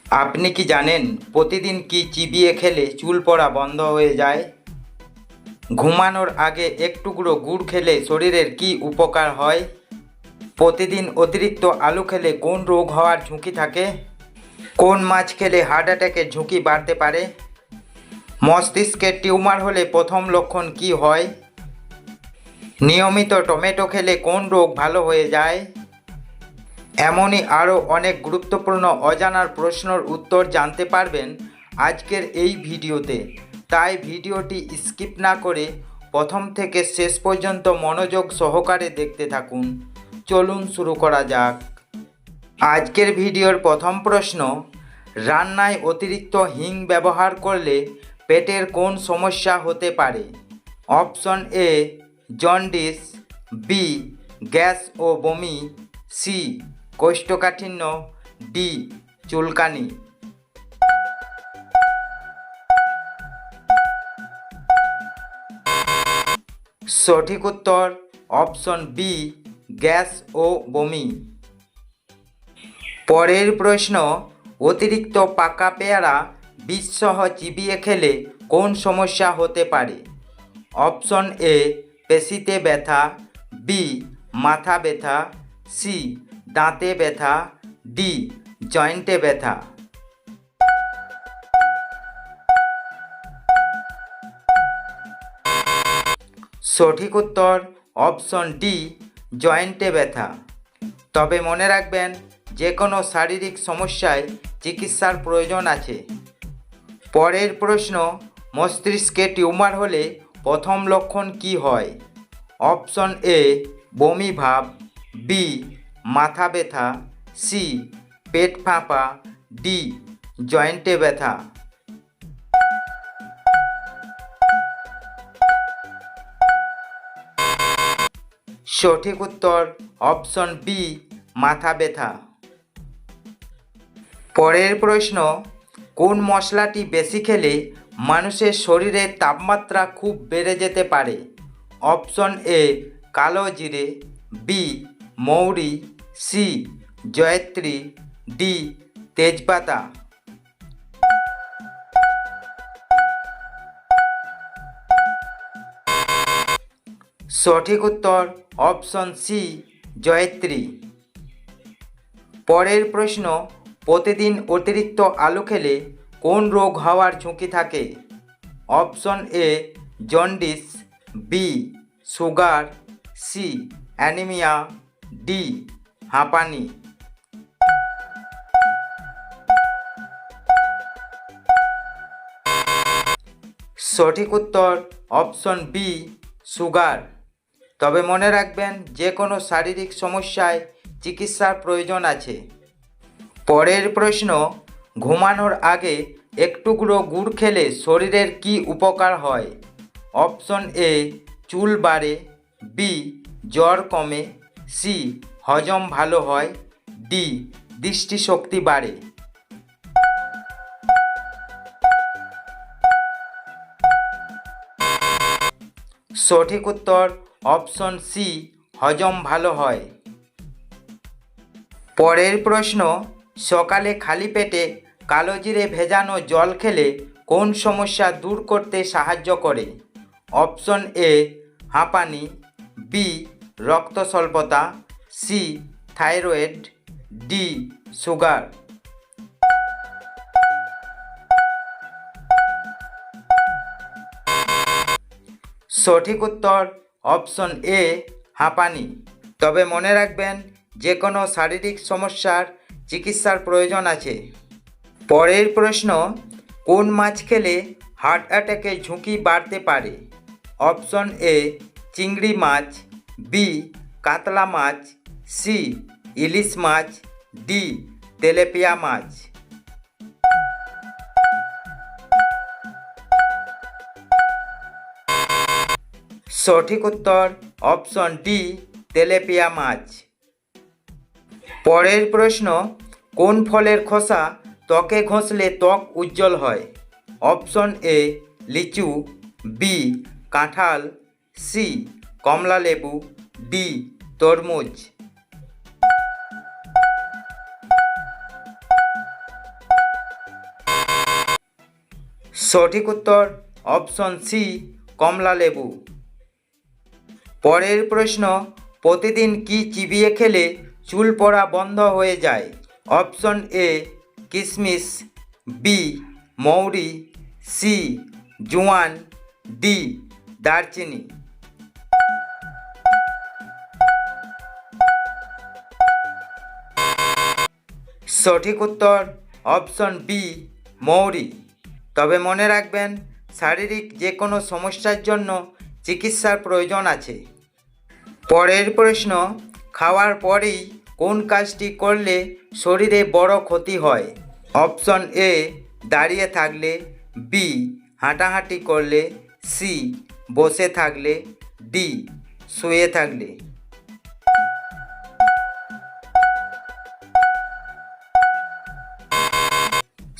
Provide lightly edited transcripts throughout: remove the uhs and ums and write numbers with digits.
আপনি কি জানেন প্রতিদিন কি চিবিয়ে খেলে চুল পড়া বন্ধ হয়ে যায়? ঘুমানোর আগে এক টুকরো গুড় খেলে শরীরের কি উপকার হয়? প্রতিদিন অতিরিক্ত আলু খেলে কোন রোগ হওয়ার ঝুঁকি থাকে? কোন মাছ খেলে হার্ট অ্যাটাকের ঝুঁকি বাড়তে পারে? মস্তিষ্কে টিউমার হলে প্রথম লক্ষণ কি হয়? নিয়মিত টমেটো খেলে কোন রোগ ভালো হয়ে যায়? এমনই আরও অনেক গুরুত্বপূর্ণ অজানার প্রশ্নের উত্তর জানতে পারবেন আজকের এই ভিডিওতে। তাই ভিডিওটি স্কিপ না করে প্রথম থেকে শেষ পর্যন্ত মনোযোগ সহকারে দেখতে থাকুন। চলুন শুরু করা যাক। আজকের ভিডিওর প্রথম প্রশ্ন, রান্নায় অতিরিক্ত হিং ব্যবহার করলে পেটের কোন সমস্যা হতে পারে? Option A jaundice, B gas ও বমি, সি কোষ্ঠকাঠিন্য, ডি চুলকানি। সঠিক উত্তর অপশন বি গ্যাস ও বমি। পরের প্রশ্ন, অতিরিক্ত পাকা পেয়ারা বীজসহ চিবিয়ে খেলে কোন সমস্যা হতে পারে? অপশন এ পেশিতে ব্যথা, বি মাথা ব্যথা, সি দাঁতে ব্যথা, ডি জয়েন্টে ব্যথা। সঠিক উত্তর অপশন ডি জয়েন্টে ব্যথা। তবে মনে রাখবেন, যে কোনো শারীরিক সমস্যায় চিকিৎসার প্রয়োজন আছে। পরের প্রশ্ন, মস্তিষ্কে টিউমার হলে প্রথম লক্ষণ কি হয়? অপশন এ বমি ভাব, বি মাথা ব্যথা, সি পেট ফাঁপা, ডি জয়েন্টে ব্যথা। সঠিক উত্তর অপশন বি মাথা ব্যথা। পরের প্রশ্ন, কোন মশলাটি বেশি খেলে মানুষের শরীরের তাপমাত্রা খুব বেড়ে যেতে পারে? অপশন এ কালো জিরে, বি মৌরি, সি জয়ত্রী, ডি তেজপাতা। সঠিক উত্তর অপশন সি জয়ত্রী। পরের প্রশ্ন, প্রতিদিন অতিরিক্ত আলু খেলে কোন রোগ হওয়ার ঝুঁকি থাকে? Option A jaundice, B sugar, C anaemia, D হাঁপানি। সঠিক উত্তর অপশন বি সুগার। তবে মনে রাখবেন, যে কোনো শারীরিক সমস্যায় চিকিৎসার প্রয়োজন আছে। পরের প্রশ্ন, ঘুমানোর আগে এক টুকরো গুড় খেলে শরীরের কি উপকার হয়? অপশন এ চুল বাড়ে, বি জ্বর কমে, সি হজম ভালো হয়, ডি দৃষ্টিশক্তি বাড়ে। সঠিক উত্তর অপশন সি হজম ভালো হয়। পরের প্রশ্ন, সকালে খালি পেটে কালো জিরে ভেজানো জল খেলে কোন সমস্যা দূর করতে সাহায্য করে? অপশন এ হাঁপানি, বি রক্ত স্বল্পতা, সি থাইরয়েড, ডি সুগার। সঠিক উত্তর অপশন এ হাঁপানি। তবে মনে রাখবেন, যে কোনো শারীরিক সমস্যার চিকিৎসার প্রয়োজন আছে। পরের প্রশ্ন, কোন মাছ খেলে হার্ট অ্যাটাকের ঝুঁকি বাড়তে পারে? অপশন এ চিংড়ি মাছ, বি কাতলা মাছ, সি ইলিশ মাছ, ডি তেলাপিয়া মাছ। সঠিক উত্তর অপশন ডি তেলাপিয়া মাছ। পরের প্রশ্ন, কোন ফলের খোসা ত্বকে ঘষলে ত্বক উজ্জ্বল হয়? অপশন এ লিচু, বি কাঁঠাল, সি কমলালেবু, ডি তরমুজ। সঠিক উত্তর অপশন সি কমলা লেবু। পরের প্রশ্ন, প্রতিদিন কি চিবিয়ে খেলে চুল পড়া বন্ধ হয়ে যায়? অপশন এ কিশমিশ, বি মৌরি, সি জোয়ান, ডি দারচিনি। সঠিক উত্তর অপশন বি মৌরি। তবে মনে রাখবেন, শারীরিক যে কোনো সমস্যার জন্য চিকিৎসার প্রয়োজন আছে। পরের প্রশ্ন, খাওয়ার পরেই কোন কাজটি করলে শরীরে বড় ক্ষতি হয়? অপশন এ দাঁড়িয়ে থাকলে, বি হাঁটাহাঁটি করলে, সি বসে থাকলে, ডি শুয়ে থাকলে।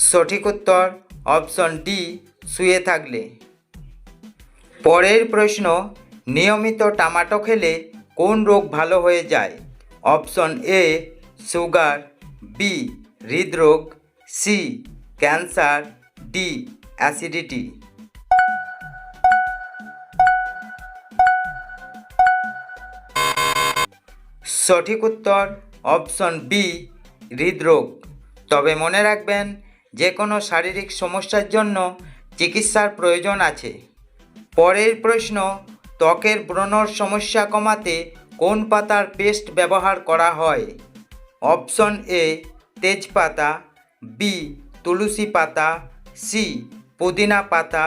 সঠিক উত্তর অপশন ডি শুয়ে থাকলে। পরের প্রশ্ন, নিয়মিত টমেটো খেলে কোন রোগ ভালো হয়ে যায়? অপশন এ সুগার, বি হৃদরোগ, সি ক্যান্সার, ডি অ্যাসিডিটি। সঠিক উত্তর অপশন বি হৃদরোগ। তবে মনে রাখবেন, যে কোনো শারীরিক সমস্যার জন্য চিকিৎসার প্রয়োজন আছে। পরের প্রশ্ন, ত্বকের ব্রণর সমস্যা কমাতে কোন পাতার পেস্ট ব্যবহার করা হয়? অপশন এ তেজপাতা, বি তুলসী পাতা, সি পুদিনা পাতা,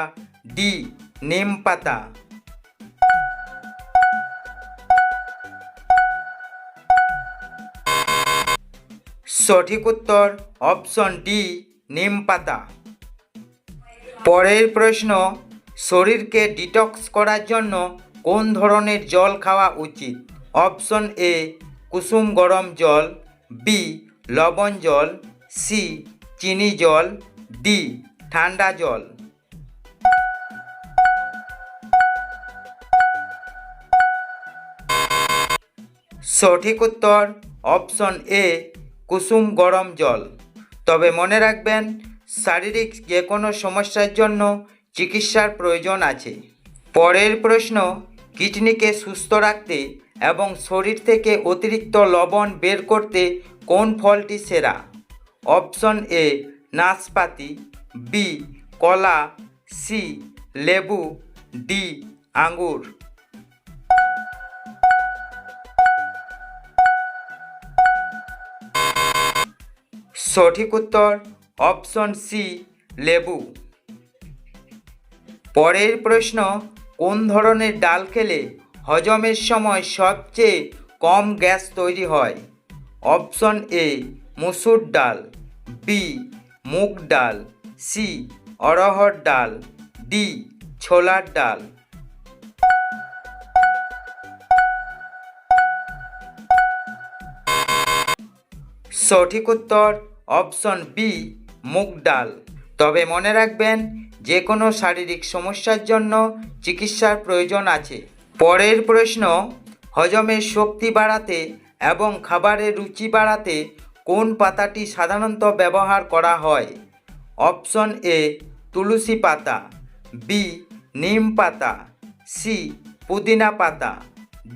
ডি নিম পাতা। সঠিক উত্তর অপশন ডি নিম পাতা। পরের প্রশ্ন, শরীরকে ডিটক্স করার জন্য কোন ধরনের জল খাওয়া উচিত? অপশন এ কুসুম গরম জল, বি লবণ জল, সি চিনি জল, ডি ঠান্ডা জল। সঠিক উত্তর অপশন এ কুসুম গরম জল। তবে মনে রাখবেন, শারীরিক যে কোনো সমস্যার জন্য চিকিৎসার প্রয়োজন আছে। পরের প্রশ্ন, কিডনিকে সুস্থ রাখতে এবং শরীর থেকে অতিরিক্ত লবণ বের করতে কোন ফলটি সেরা? অপশন এ নাশপাতি, বি কলা, সি লেবু, ডি আঙ্গুর। সঠিক উত্তর অপশন সি লেবু। পরের প্রশ্ন, কোন ধরনের ডাল খেলে হজমের সময় সবচেয়ে কম গ্যাস তৈরি হয়? অপশন এ মুসুর ডাল, বি মুগ ডাল, সি অড়হর ডাল, ডি ছোলার ডাল। সঠিক উত্তর অপশন বি মুগ ডাল। তবে মনে রাখবেন, যে কোনো শারীরিক সমস্যার জন্য চিকিৎসার প্রয়োজন আছে। পরের প্রশ্ন, হজমের শক্তি বাড়াতে এবং খাবারের রুচি বাড়াতে কোন পাতাটি সাধারণত ব্যবহার করা হয়? অপশন এ তুলসী পাতা, বি নিম পাতা, সি পুদিনা পাতা,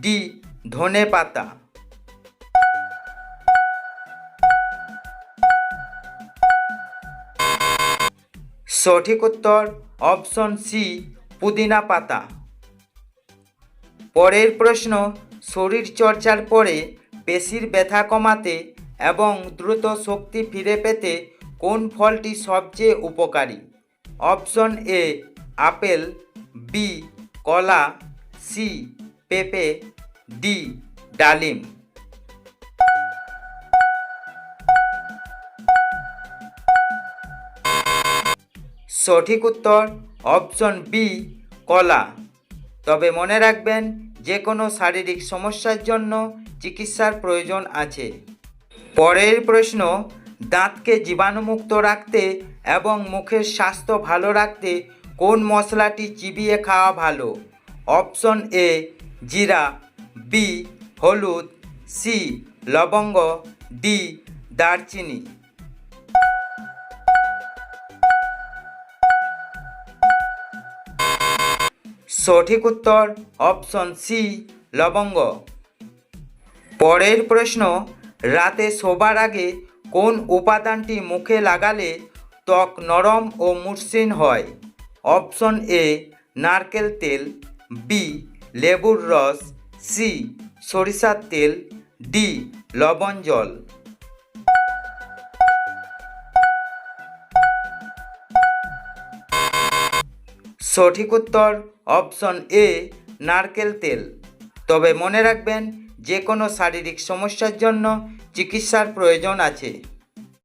ডি ধনে পাতা। সঠিক উত্তর অপশন সি পুদিনা পাতা। পরের প্রশ্ন, শরীর চর্চার পরে পেশির ব্যথা কমাতে এবং দ্রুত শক্তি ফিরে পেতে কোন ফলটি সবচেয়ে উপকারী? অপশন এ আপেল, বি কলা, সি পেঁপে, ডি ডালিম। সঠিক উত্তর অপশন বি কলা। তবে মনে রাখবেন, যে কোনো শারীরিক সমস্যার জন্য চিকিৎসার প্রয়োজন আছে। পরের প্রশ্ন, দাঁতকে জীবাণুমুক্ত রাখতে এবং মুখের স্বাস্থ্য ভালো রাখতে কোন মশলাটি চিবিয়ে খাওয়া ভালো? অপশন এ জিরা, বি হলুদ, সি লবঙ্গ, ডি দারচিনি। সঠিক উত্তর অপশন সি লবঙ্গ। পরের প্রশ্ন, রাতে শোবার আগে কোন উপাদানটি মুখে লাগালে ত্বক নরম ও মসৃণ হয়? অপশন এ নারকেল তেল, বি লেবুর রস, সি সরিষার তেল, ডি লবণ জল। সঠিক উত্তর অপশন এ নারকেল তেল। তবে মনে রাখবেন, যে কোনো শারীরিক সমস্যার জন্য চিকিৎসার প্রয়োজন আছে।